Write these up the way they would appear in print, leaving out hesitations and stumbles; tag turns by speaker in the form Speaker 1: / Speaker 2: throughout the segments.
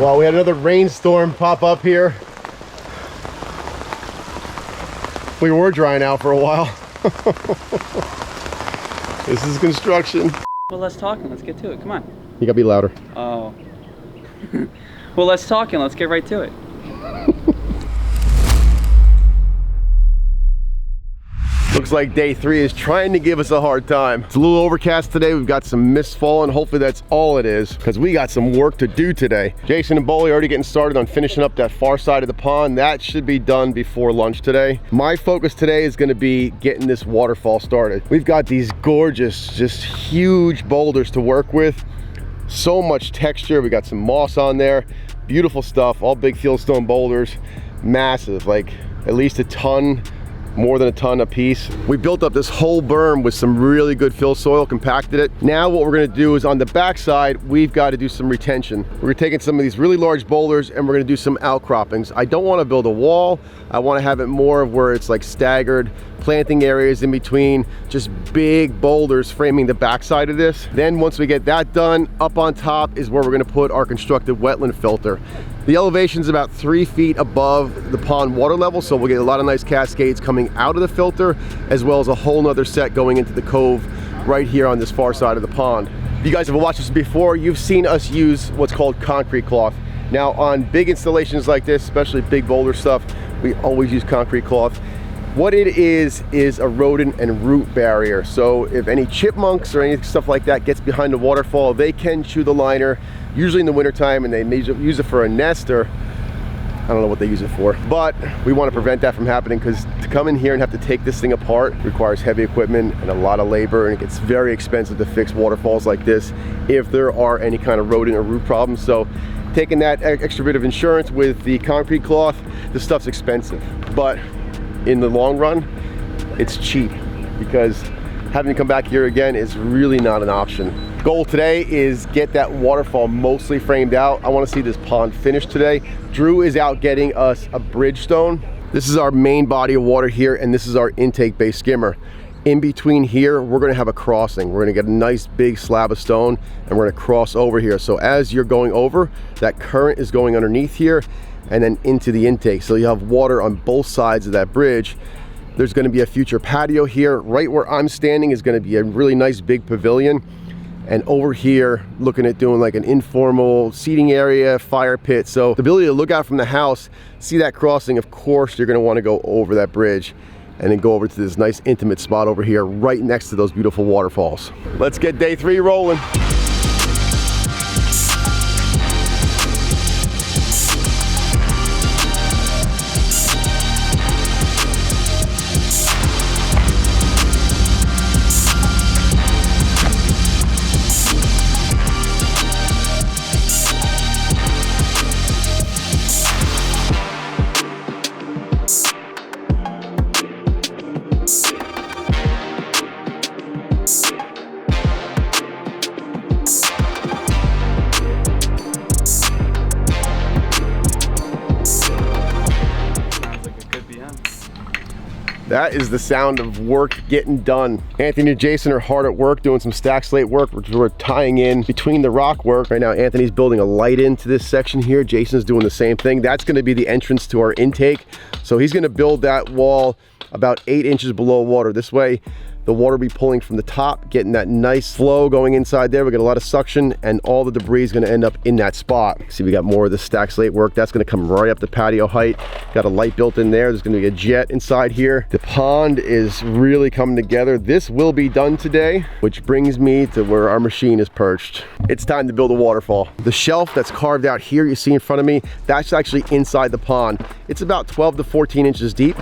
Speaker 1: Well, we had another rainstorm pop up here. We were drying out for a while. This is construction.
Speaker 2: Well, let's talk and let's get to it. Come on.
Speaker 1: You gotta be louder.
Speaker 2: Oh. Well, let's talk and let's get right to it.
Speaker 1: Looks like day 3 is trying to give us a hard time. It's a little overcast today. We've got some mist falling. Hopefully that's all it is, because we got some work to do today. Jason and Boley are already getting started on finishing up that far side of the pond. That should be done before lunch today. My focus today is gonna be getting this waterfall started. We've got these gorgeous, just huge boulders to work with. So much texture. We got some moss on there. Beautiful stuff, all big fieldstone boulders. Massive, like at least a ton, more than a ton a piece. We built up this whole berm with some really good fill soil, compacted it. Now what we're gonna do is on the back side, we've got to do some retention. We're taking some of these really large boulders and we're gonna do some outcroppings. I don't wanna build a wall. I wanna have it more of where it's like staggered planting areas in between, just big boulders framing the backside of this. Then once we get that done, up on top is where we're gonna put our constructed wetland filter. The elevation is about 3 feet above the pond water level, so we'll get a lot of nice cascades coming out of the filter, as well as a whole nother set going into the cove right here on this far side of the pond. If you guys have watched this before, you've seen us use what's called concrete cloth. Now on big installations like this, especially big boulder stuff, we always use concrete cloth. What it is a rodent and root barrier. So if any chipmunks or any stuff like that gets behind the waterfall, they can chew the liner, usually in the wintertime, and they may use it for a nest, or I don't know what they use it for. But we want to prevent that from happening, because to come in here and have to take this thing apart requires heavy equipment and a lot of labor, and it gets very expensive to fix waterfalls like this if there are any kind of rodent or root problems. So taking that extra bit of insurance with the concrete cloth, the stuff's expensive, but in the long run, it's cheap, because having to come back here again is really not an option. Goal today is get that waterfall mostly framed out. I want to see this pond finished today. Drew is out getting us a bridge stone. This is our main body of water here, and this is our intake-based skimmer. In between here, we're going to have a crossing. We're going to get a nice big slab of stone, and we're going to cross over here. So as you're going over, that current is going underneath here and then into the intake. So you have water on both sides of that bridge. There's going to be a future patio here. Right where I'm standing is going to be a really nice big pavilion. And over here, looking at doing like an informal seating area, fire pit. So the ability to look out from the house, see that crossing, of course, you're going to want to go over that bridge and then go over to this nice intimate spot over here, right next to those beautiful waterfalls. Let's get day 3 rolling. That is the sound of work getting done. Anthony and Jason are hard at work doing some stack slate work, which we're tying in between the rock work. Right now, Anthony's building a light into this section here. Jason's doing the same thing. That's gonna be the entrance to our intake. So he's gonna build that wall about 8 inches below water. This way, the water will be pulling from the top, getting that nice flow going inside there. We get a lot of suction, and all the debris is going to end up in that spot. See, we got more of the stack slate work. That's going to come right up the patio height. Got a light built in there. There's going to be a jet inside here. The pond is really coming together. This will be done today, which brings me to where our machine is perched. It's time to build a waterfall. The shelf that's carved out here, you see in front of me, that's actually inside the pond. It's about 12 to 14 inches deep.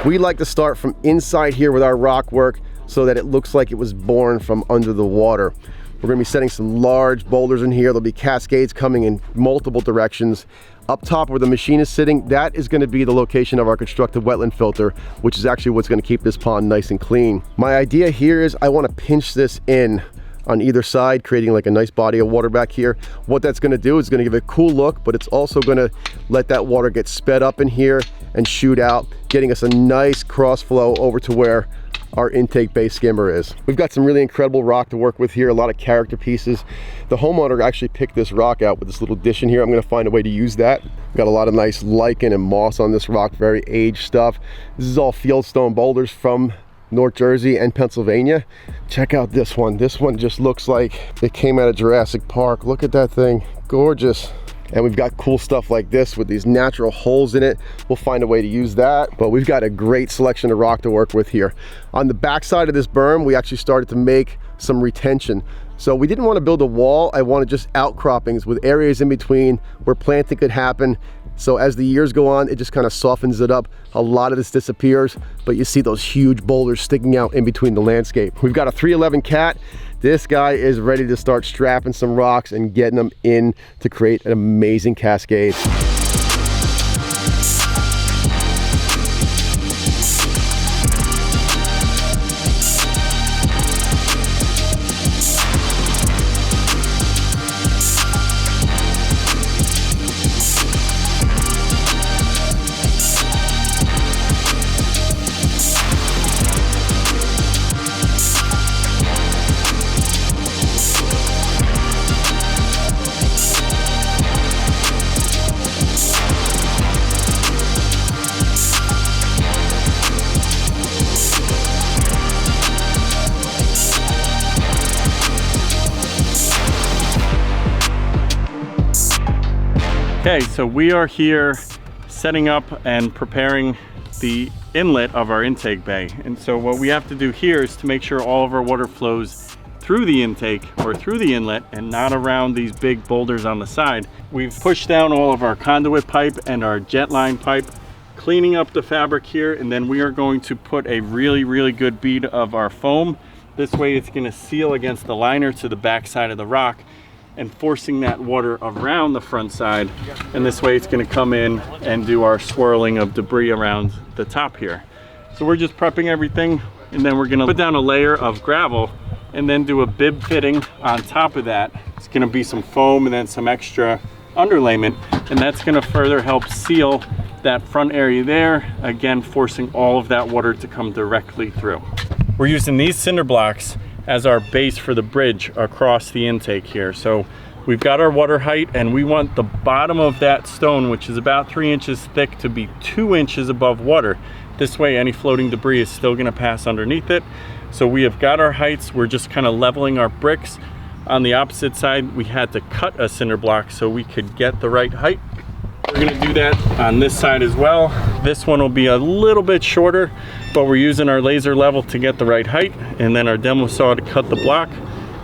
Speaker 1: We like to start from inside here with our rock work, so that it looks like it was born from under the water. We're gonna be setting some large boulders in here. There'll be cascades coming in multiple directions. Up top where the machine is sitting, that is gonna be the location of our constructed wetland filter, which is actually what's gonna keep this pond nice and clean. My idea here is I wanna pinch this in on either side, creating like a nice body of water back here. What that's gonna do is gonna give it a cool look, but it's also gonna let that water get sped up in here and shoot out, getting us a nice cross flow over to where our intake bay skimmer is. We've got some really incredible rock to work with here, a lot of character pieces. The homeowner actually picked this rock out with this little dish in here. I'm gonna find a way to use that. We've got a lot of nice lichen and moss on this rock, very aged stuff. This is all fieldstone boulders from North Jersey and Pennsylvania. Check out this one. This one just looks like it came out of Jurassic Park. Look at that thing, gorgeous. And we've got cool stuff like this with these natural holes in it. We'll find a way to use that, but we've got a great selection of rock to work with here. On the back side of this berm, we actually started to make some retention. So we didn't want to build a wall. I wanted just outcroppings with areas in between where planting could happen. So as the years go on, it just kind of softens it up. A lot of this disappears, but you see those huge boulders sticking out in between the landscape. We've got a 311 cat. This guy is ready to start strapping some rocks and getting them in to create an amazing cascade.
Speaker 3: Okay, so we are here setting up and preparing the inlet of our intake bay. And so what we have to do here is to make sure all of our water flows through the intake or through the inlet and not around these big boulders on the side. We've pushed down all of our conduit pipe and our jet line pipe, cleaning up the fabric here, and then we are going to put a really good bead of our foam. This way it's going to seal against the liner to the back side of the rock and forcing that water around the front side, and this way it's going to come in and do our swirling of debris around the top here. So we're just prepping everything, and then we're going to put down a layer of gravel and then do a bib fitting on top of that. It's going to be some foam and then some extra underlayment, and that's going to further help seal that front area there, again forcing all of that water to come directly through. We're using these cinder blocks as our base for the bridge across the intake here. So we've got our water height, and we want the bottom of that stone, which is about 3 inches thick, to be 2 inches above water. This way any floating debris is still gonna pass underneath it. So we have got our heights. We're just kind of leveling our bricks. On the opposite side, we had to cut a cinder block so we could get the right height. We're gonna do that on this side as well. This one will be a little bit shorter, but we're using our laser level to get the right height, and then our demo saw to cut the block,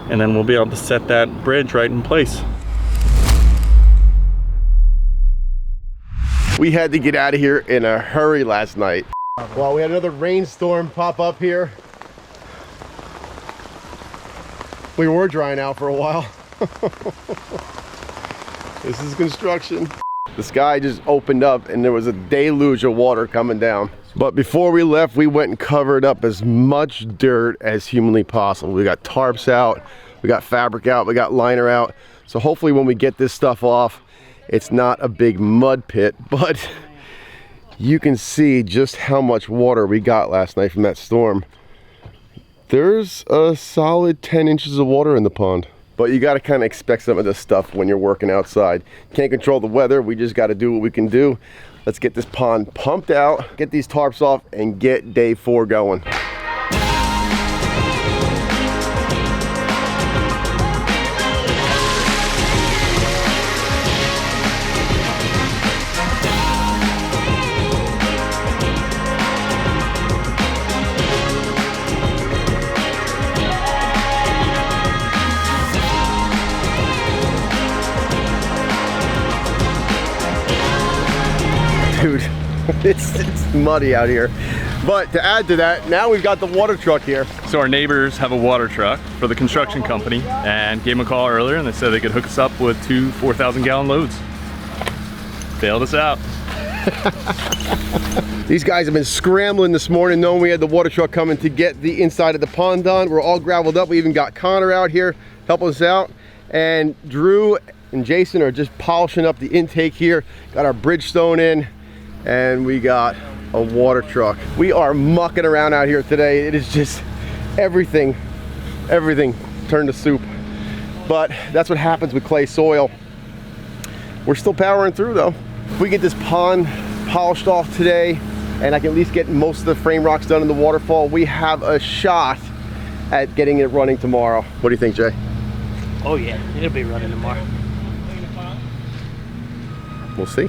Speaker 3: and then we'll be able to set that bridge right in place.
Speaker 1: We had to get out of here in a hurry last night. Well, we had another rainstorm pop up here. We were drying out for a while. This is construction. The sky just opened up and there was a deluge of water coming down. But before we left, we went and covered up as much dirt as humanly possible. We got tarps out, we got fabric out, we got liner out. So hopefully when we get this stuff off, it's not a big mud pit, but you can see just how much water we got last night from that storm. There's a solid 10 inches of water in the pond. But you got to kind of expect some of this stuff when you're working outside. Can't control the weather. We just got to do what we can do. Let's get this pond pumped out, get these tarps off, and get day 4 going. Dude, it's muddy out here. But to add to that, now we've got the water truck here.
Speaker 3: So our neighbors have a water truck for the construction company, and gave them a call earlier, and they said they could hook us up with 2 4,000-gallon loads. Bailed us out.
Speaker 1: These guys have been scrambling this morning knowing we had the water truck coming to get the inside of the pond done. We're all graveled up. We even got Connor out here helping us out. And Drew and Jason are just polishing up the intake here. Got our bridge stone in, and we got a water truck. We are mucking around out here today. It is just everything turned to soup. But that's what happens with clay soil. We're still powering through though. If we get this pond polished off today, and I can at least get most of the frame rocks done in the waterfall, we have a shot at getting it running tomorrow. What do you think, Jay?
Speaker 4: Oh yeah, it'll be running tomorrow.
Speaker 1: We'll see.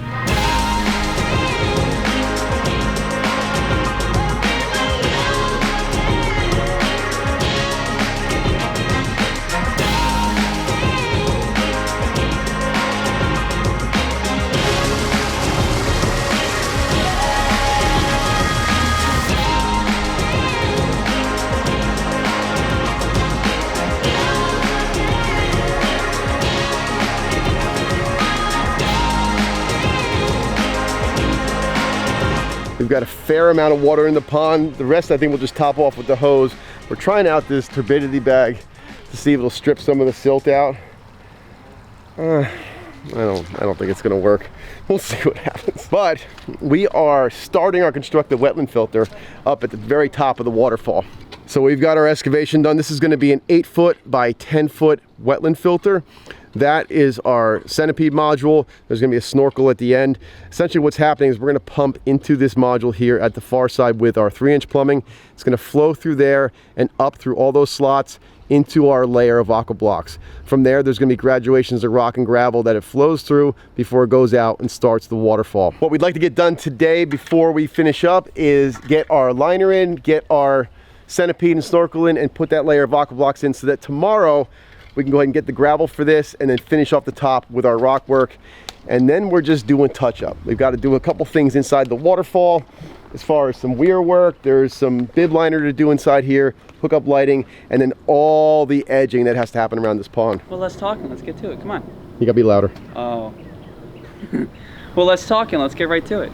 Speaker 1: We've got a fair amount of water in the pond. The rest I think we'll just top off with the hose. We're trying out this turbidity bag to see if it'll strip some of the silt out. I don't think it's gonna work. We'll see what happens. But we are starting our constructed wetland filter up at the very top of the waterfall. So we've got our excavation done. This is gonna be an 8-foot by 10-foot wetland filter. That is our centipede module. There's gonna be a snorkel at the end. Essentially what's happening is we're gonna pump into this module here at the far side with our 3-inch plumbing. It's gonna flow through there and up through all those slots into our layer of aqua blocks. From there, there's gonna be graduations of rock and gravel that it flows through before it goes out and starts the waterfall. What we'd like to get done today before we finish up is get our liner in, get our centipede and snorkel in, and put that layer of aqua blocks in so that tomorrow we can go ahead and get the gravel for this and then finish off the top with our rock work. And then we're just doing touch up. We've got to do a couple things inside the waterfall as far as some weir work. There's some bib liner to do inside here, hook up lighting, and then all the edging that has to happen around this pond.
Speaker 2: Well, let's talk and let's get to it. Come on.
Speaker 1: You gotta be louder.
Speaker 2: Oh. Well, let's talk and let's get right to it.